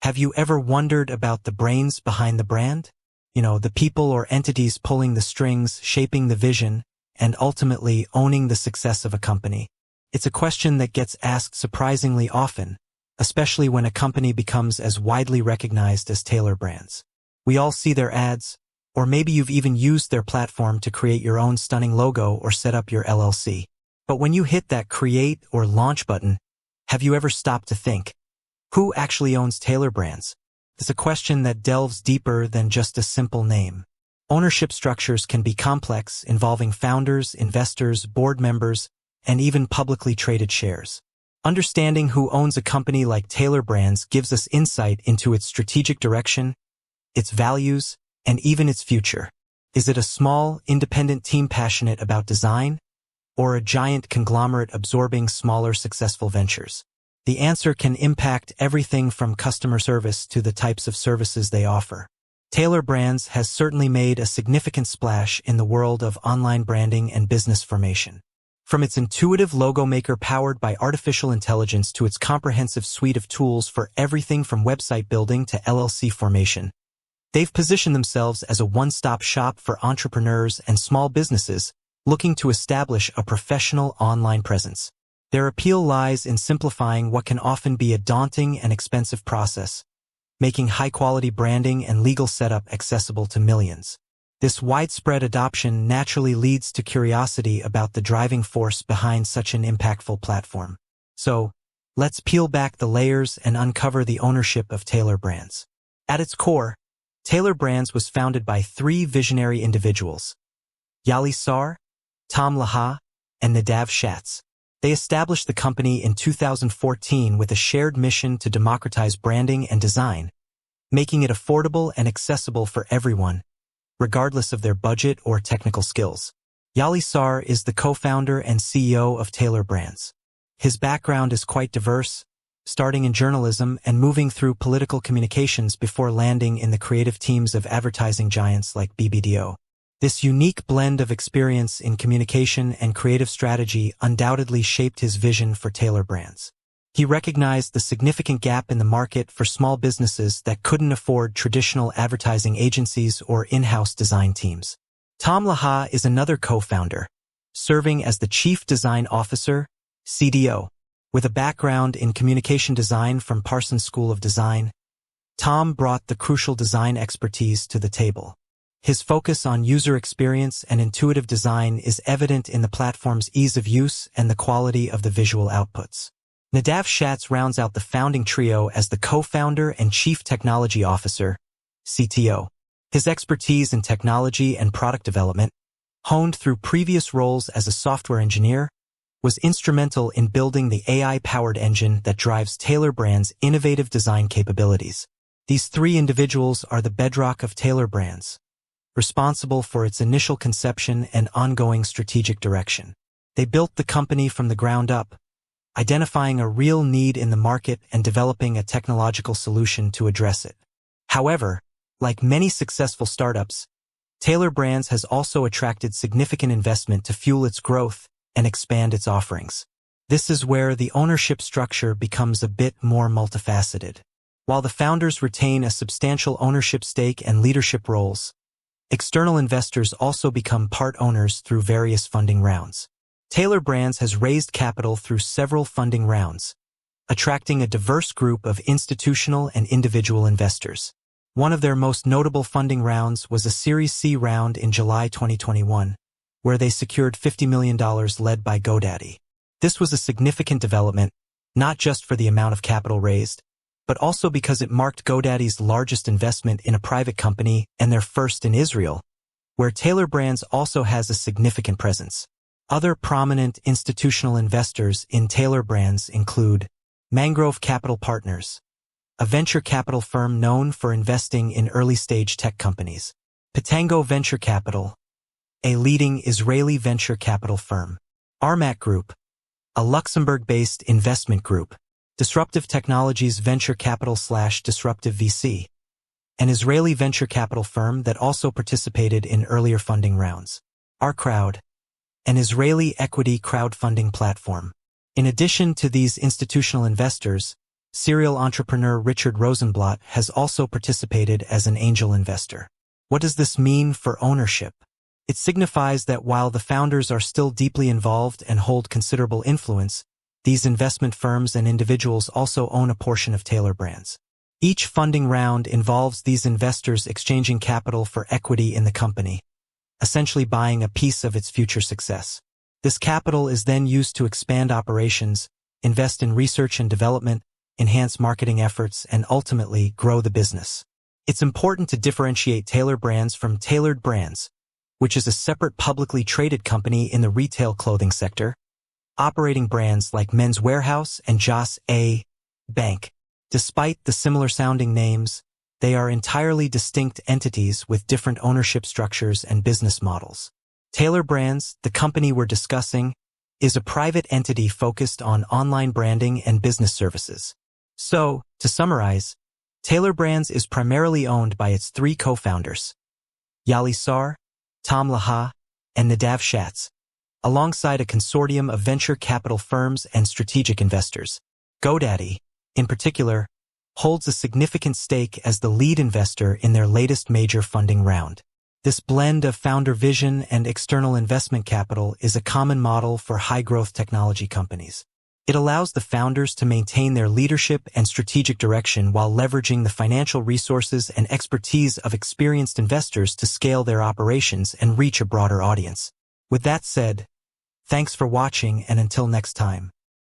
Have you ever wondered about the brains behind the brand? The people or entities pulling the strings, shaping the vision, and ultimately owning the success of a company. It's a question that gets asked surprisingly often, especially when a company becomes as widely recognized as Tailor Brands. We all see their ads, or maybe you've even used their platform to create your own stunning logo or set up your LLC. But when you hit that create or launch button, have you ever stopped to think, who actually owns Tailor Brands? It's a question that delves deeper than just a simple name. Ownership structures can be complex, involving founders, investors, board members, and even publicly traded shares. Understanding who owns a company like Tailor Brands gives us insight into its strategic direction, its values, and even its future. Is it a small, independent team passionate about design, or a giant conglomerate absorbing smaller successful ventures? The answer can impact everything from customer service to the types of services they offer. Tailor Brands has certainly made a significant splash in the world of online branding and business formation. From its intuitive logo maker powered by artificial intelligence to its comprehensive suite of tools for everything from website building to LLC formation, they've positioned themselves as a one-stop shop for entrepreneurs and small businesses looking to establish a professional online presence. Their appeal lies in simplifying what can often be a daunting and expensive process, making high-quality branding and legal setup accessible to millions. This widespread adoption naturally leads to curiosity about the driving force behind such an impactful platform. So, let's peel back the layers and uncover the ownership of Tailor Brands. At its core, Tailor Brands was founded by three visionary individuals: Yali Sar, Tom Laha, and Nadav Schatz. They established the company in 2014 with a shared mission to democratize branding and design, making it affordable and accessible for everyone, regardless of their budget or technical skills. Yali Sar is the co-founder and CEO of Tailor Brands. His background is quite diverse, starting in journalism and moving through political communications before landing in the creative teams of advertising giants like BBDO. This unique blend of experience in communication and creative strategy undoubtedly shaped his vision for Tailor Brands. He recognized the significant gap in the market for small businesses that couldn't afford traditional advertising agencies or in-house design teams. Tom Laha is another co-founder, serving as the Chief Design Officer, CDO. With a background in communication design from Parsons School of Design, Tom brought the crucial design expertise to the table. His focus on user experience and intuitive design is evident in the platform's ease of use and the quality of the visual outputs. Nadav Schatz rounds out the founding trio as the co-founder and Chief Technology Officer, CTO. His expertise in technology and product development, honed through previous roles as a software engineer, was instrumental in building the AI-powered engine that drives Tailor Brands' innovative design capabilities. These three individuals are the bedrock of Tailor Brands, responsible for its initial conception and ongoing strategic direction. They built the company from the ground up, identifying a real need in the market and developing a technological solution to address it. However, like many successful startups, Tailor Brands has also attracted significant investment to fuel its growth and expand its offerings. This is where the ownership structure becomes a bit more multifaceted. While the founders retain a substantial ownership stake and leadership roles, external investors also become part owners through various funding rounds. Tailor Brands has raised capital through several funding rounds, attracting a diverse group of institutional and individual investors. One of their most notable funding rounds was a Series C round in July 2021, where they secured $50 million led by GoDaddy. This was a significant development, not just for the amount of capital raised, but also because it marked GoDaddy's largest investment in a private company and their first in Israel, where Tailor Brands also has a significant presence. Other prominent institutional investors in Tailor Brands include Mangrove Capital Partners, a venture capital firm known for investing in early-stage tech companies; Pitango Venture Capital, a leading Israeli venture capital firm; Armat Group, a Luxembourg-based investment group; Disruptive Technologies Venture Capital/Disruptive VC, an Israeli venture capital firm that also participated in earlier funding rounds; OurCrowd, an Israeli equity crowdfunding platform. In addition to these institutional investors, Serial entrepreneur Richard Rosenblatt has also participated as an angel investor. What does this mean for ownership? It signifies that while the founders are still deeply involved and hold considerable influence, these investment firms and individuals also own a portion of Tailor Brands. Each funding round involves these investors exchanging capital for equity in the company, essentially buying a piece of its future success. This capital is then used to expand operations, invest in research and development, enhance marketing efforts, and ultimately grow the business. It's important to differentiate Tailor Brands from Tailored Brands, which is a separate publicly traded company in the retail clothing sector, operating brands like Men's Warehouse and Joss A. Bank. Despite the similar-sounding names, they are entirely distinct entities with different ownership structures and business models. Tailor Brands, the company we're discussing, is a private entity focused on online branding and business services. So, to summarize, Tailor Brands is primarily owned by its three co-founders, Yali Sar, Tom Laha, and Nadav Schatz, alongside a consortium of venture capital firms and strategic investors. GoDaddy, in particular, holds a significant stake as the lead investor in their latest major funding round. This blend of founder vision and external investment capital is a common model for high-growth technology companies. It allows the founders to maintain their leadership and strategic direction while leveraging the financial resources and expertise of experienced investors to scale their operations and reach a broader audience. With that said, thanks for watching, and until next time.